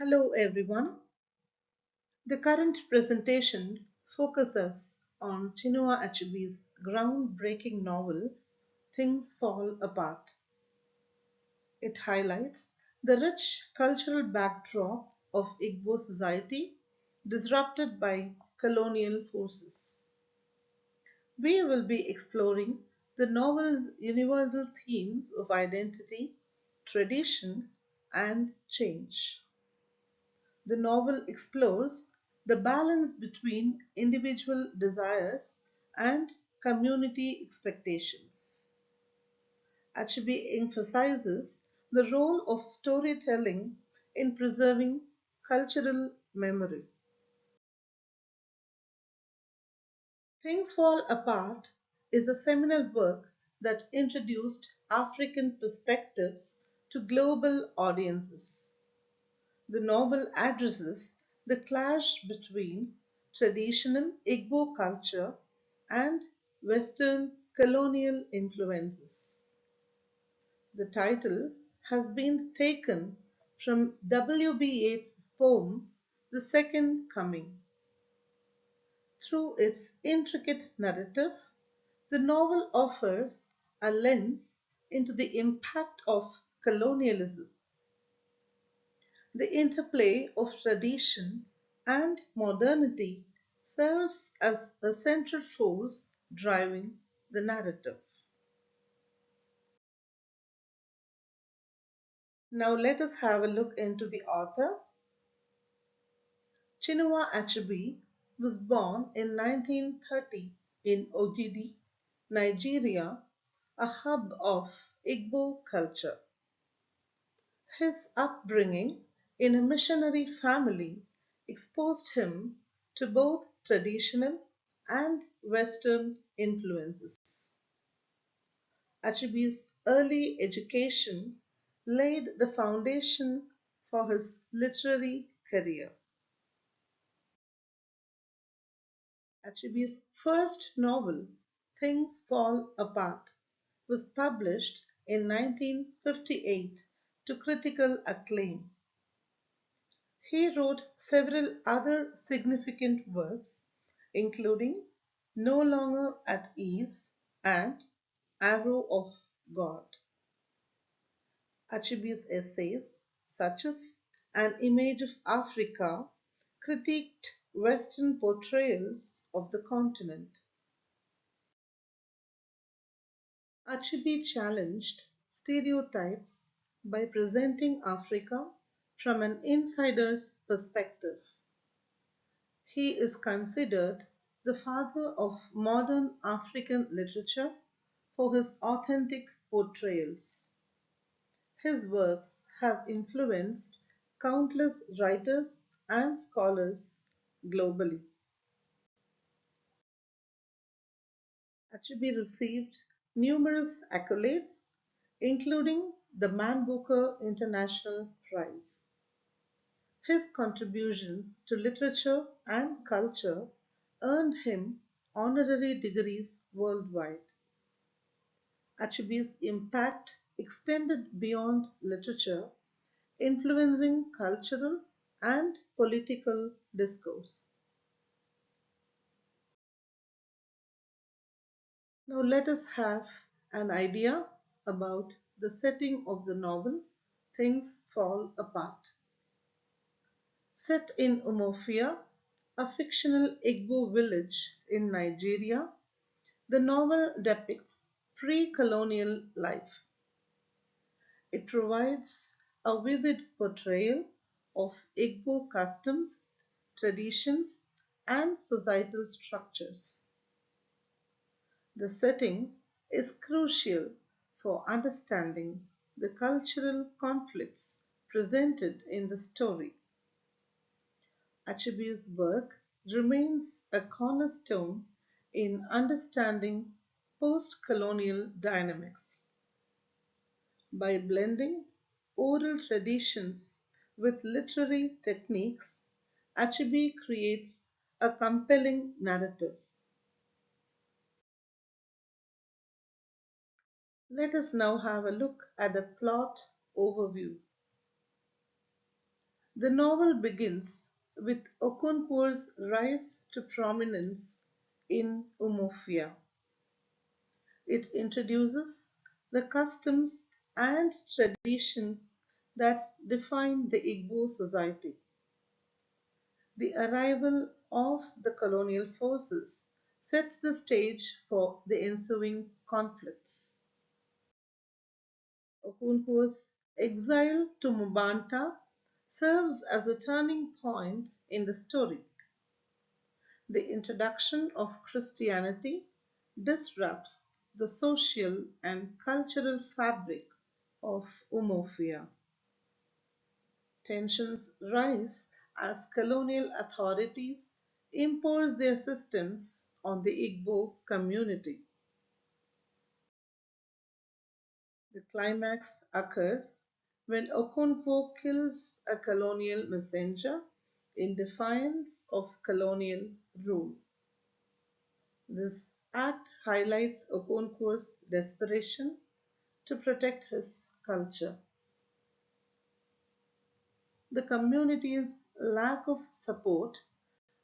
Hello everyone. The current presentation focuses on Chinua Achebe's groundbreaking novel Things Fall Apart. It highlights the rich cultural backdrop of Igbo society disrupted by colonial forces. We will be exploring the novel's universal themes of identity, tradition, and change. The novel explores the balance between individual desires and community expectations. Achebe emphasizes the role of storytelling in preserving cultural memory. Things Fall Apart is a seminal work that introduced African perspectives to global audiences. The novel addresses the clash between traditional Igbo culture and Western colonial influences. The title has been taken from W.B. Yeats' poem The Second Coming. Through its intricate narrative, the novel offers a lens into the impact of colonialism. The interplay of tradition and modernity serves as a central force driving the narrative. Now let us have a look into the author. Chinua Achebe was born in 1930 in Ogidi, Nigeria, a hub of Igbo culture. His upbringing in a missionary family exposed him to both traditional and Western influences. Achebe's early education laid the foundation for his literary career. Achebe's first novel, Things Fall Apart, was published in 1958 to critical acclaim. He wrote several other significant works, including No Longer at Ease and Arrow of God. Achebe's essays, such as An Image of Africa, critiqued Western portrayals of the continent. Achebe challenged stereotypes by presenting Africa from an insider's perspective. He is considered the father of modern African literature for his authentic portrayals. His works have influenced countless writers and scholars globally. Achebe received numerous accolades, including the Man Booker International Prize. His contributions to literature and culture earned him honorary degrees worldwide. Achebe's impact extended beyond literature, influencing cultural and political discourse. Now, let us have an idea about the setting of the novel Things Fall Apart. Set in Umuofia, a fictional Igbo village in Nigeria, the novel depicts pre colonial life. It provides a vivid portrayal of Igbo customs, traditions, and societal structures. The setting is crucial for understanding the cultural conflicts presented in the story. Achebe's work remains a cornerstone in understanding post colonial dynamics. By blending oral traditions with literary techniques, Achebe creates a compelling narrative. Let us now have a look at the plot overview. The novel begins with Okonkwo's rise to prominence in Umofia. It introduces the customs and traditions that define the Igbo society. The arrival of the colonial forces sets the stage for the ensuing conflicts. Okonkwo's exile to Mubanta serves as a turning point in the story. The introduction of Christianity disrupts the social and cultural fabric of Umofia. Tensions rise as colonial authorities impose their systems on the Igbo community. The climax occurs when Okonkwo kills a colonial messenger in defiance of colonial rule. This act highlights Okonkwo's desperation to protect his culture. The community's lack of support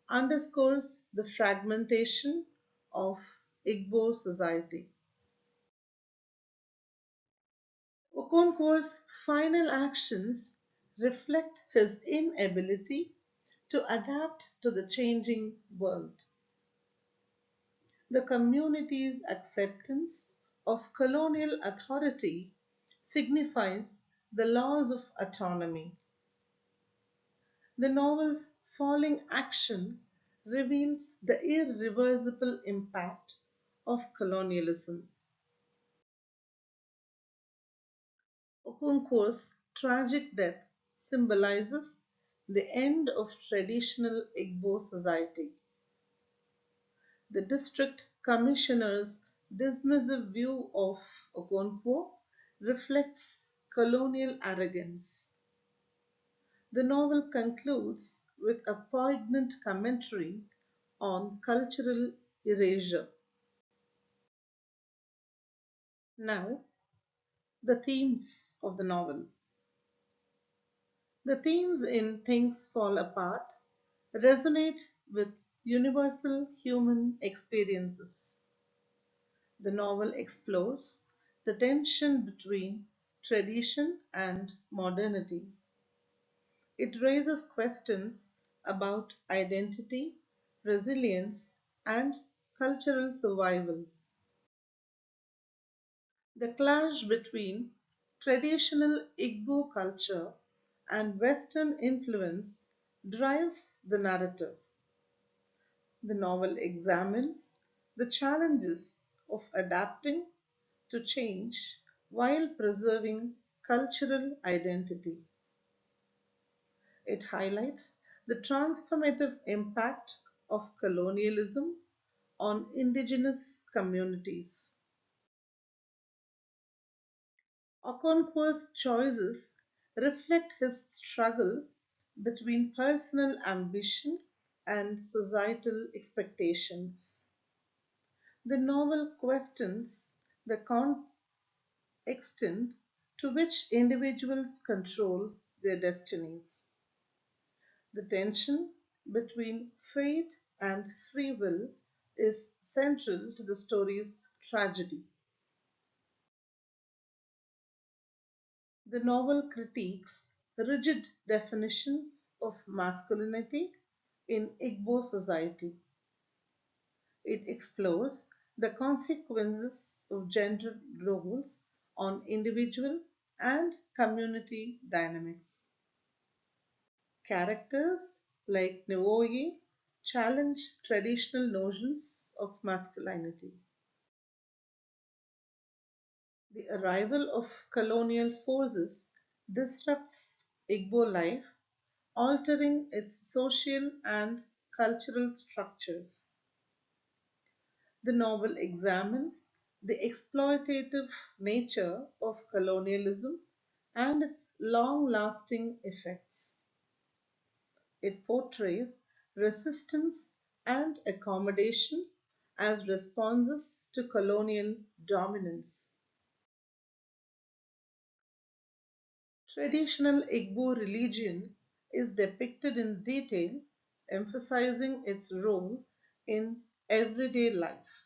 underscores the fragmentation of Igbo society. Okonkwo's final actions reflect his inability to adapt to the changing world. The community's acceptance of colonial authority signifies the loss of autonomy. The novel's falling action reveals the irreversible impact of colonialism. Okonkwo's tragic death symbolizes the end of traditional Igbo society. The district commissioner's dismissive view of Okonkwo reflects colonial arrogance. The novel concludes with a poignant commentary on cultural erasure. Now, the themes of the novel. The themes in Things Fall Apart resonate with universal human experiences. The novel explores the tension between tradition and modernity. It raises questions about identity, resilience, and cultural survival. The clash between traditional Igbo culture and Western influence drives the narrative. The novel examines the challenges of adapting to change while preserving cultural identity. It highlights the transformative impact of colonialism on indigenous communities. Okonkwo's choices reflect his struggle between personal ambition and societal expectations. The novel questions the extent to which individuals control their destinies. The tension between fate and free will is central to the story's tragedy. The novel critiques rigid definitions of masculinity in Igbo society. It explores the consequences of gender roles on individual and community dynamics. Characters like Nwoye challenge traditional notions of masculinity. The arrival of colonial forces disrupts Igbo life, altering its social and cultural structures. The novel examines the exploitative nature of colonialism and its long lasting effects. It portrays resistance and accommodation as responses to colonial dominance. Traditional Igbo religion is depicted in detail, emphasizing its role in everyday life.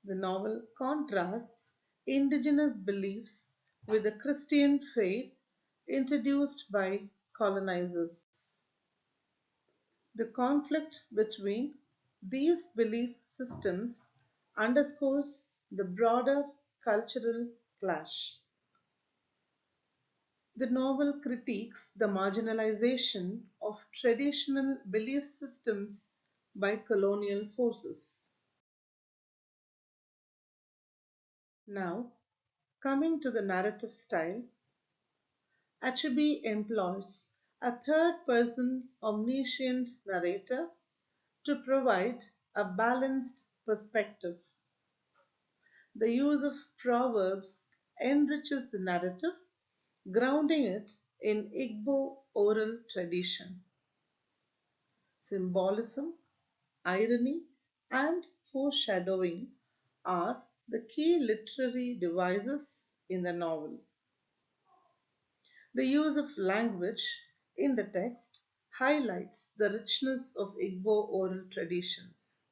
The novel contrasts indigenous beliefs with the Christian faith introduced by colonizers. The conflict between these belief systems underscores the broader cultural clash. The novel critiques the marginalization of traditional belief systems by colonial forces. Now, coming to the narrative style, Achebe employs a third person omniscient narrator to provide a balanced perspective. The use of proverbs enriches the narrative, grounding it in Igbo oral tradition. Symbolism, irony, and foreshadowing are the key literary devices in the novel. The use of language in the text highlights the richness of Igbo oral traditions.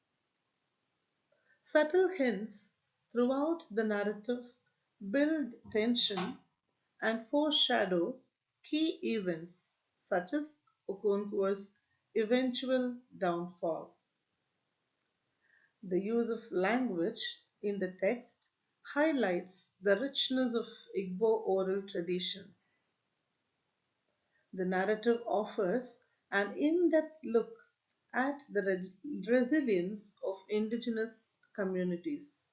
Subtle hints throughout the narrative build tension and foreshadow key events such as Okonkwo's eventual downfall. The use of language in the text highlights the richness of Igbo oral traditions. The narrative offers an in depth look at the resilience of indigenous communities.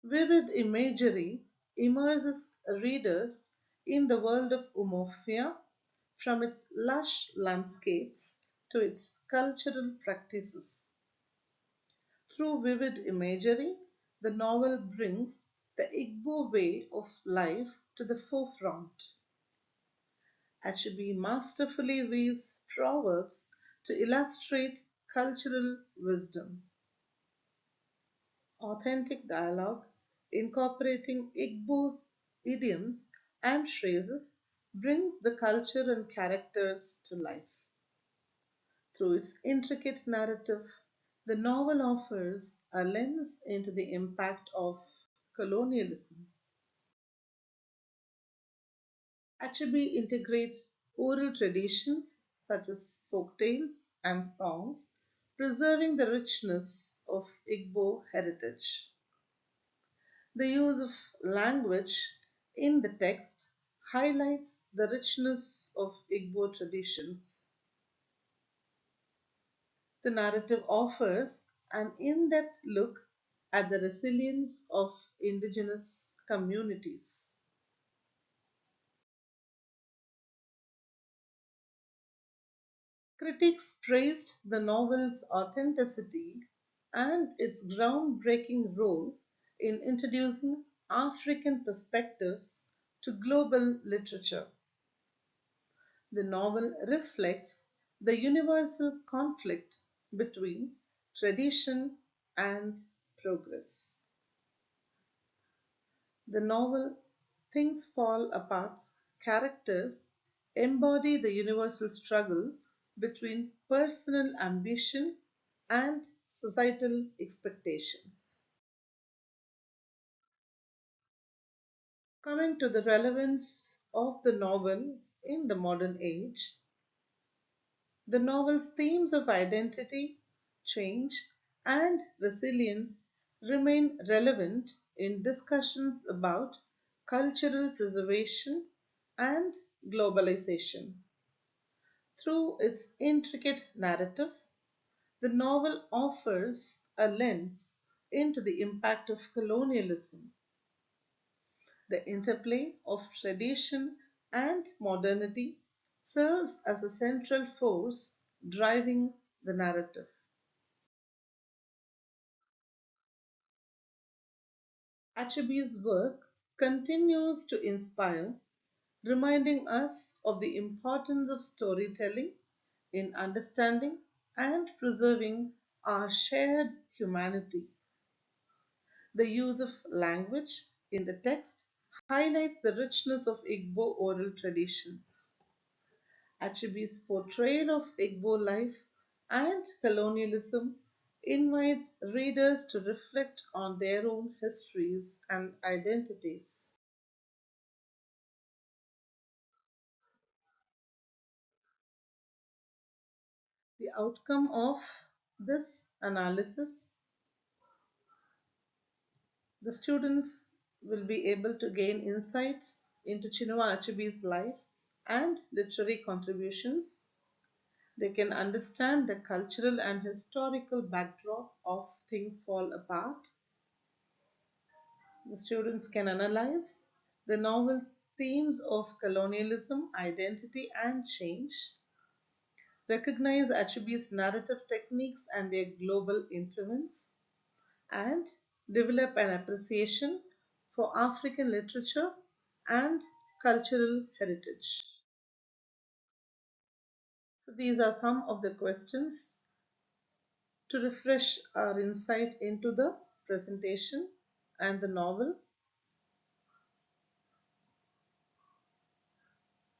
Vivid imagery immerses readers in the world of Umofia, from its lush landscapes to its cultural practices. Through vivid imagery, the novel brings the Igbo way of life to the forefront. Achebe masterfully weaves proverbs to illustrate cultural wisdom. Authentic dialogue, incorporating Igbo idioms and phrases, brings the culture and characters to life. Through its intricate narrative, the novel offers a lens into the impact of colonialism. Achebe integrates oral traditions such as folk tales and songs, preserving the richness of Igbo heritage. The use of language in the text highlights the richness of Igbo traditions. The narrative offers an in depth look at the resilience of indigenous communities. Critics praised the novel's authenticity and its groundbreaking role in introducing African perspectives to global literature. The novel reflects the universal conflict between tradition and progress. The novel Things Fall Apart's characters embody the universal struggle between personal ambition and societal expectations. Coming to the relevance of the novel in the modern age, the novel's themes of identity, change, and resilience remain relevant in discussions about cultural preservation and globalization. Through its intricate narrative, the novel offers a lens into the impact of colonialism. The interplay of tradition and modernity serves as a central force driving the narrative. Achebe's work continues to inspire, reminding us of the importance of storytelling in understanding and preserving our shared humanity. The use of language in the text highlights the richness of Igbo oral traditions. Achebe's portrayal of Igbo life and colonialism invites readers to reflect on their own histories and identities. The outcome of this analysis, the students will be able to gain insights into Chinua Achebe's life and literary contributions. They can understand the cultural and historical backdrop of Things Fall Apart. The students can analyze the novel's themes of colonialism, identity, and change, recognize Achebe's narrative techniques and their global influence, and develop an appreciation for African literature and cultural heritage. So, these are some of the questions to refresh our insight into the presentation and the novel.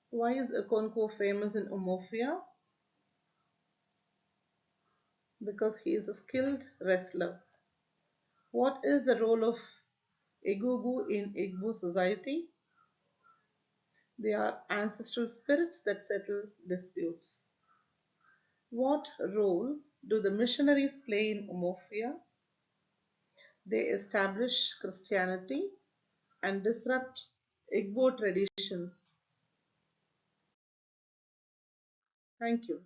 Why is Okonkwo famous in Umofia? Because he is a skilled wrestler. What is the role of Egugu in Igbo society? They are ancestral spirits that settle disputes. What role do the missionaries play in Umofia? They establish Christianity and disrupt Igbo traditions. Thank you.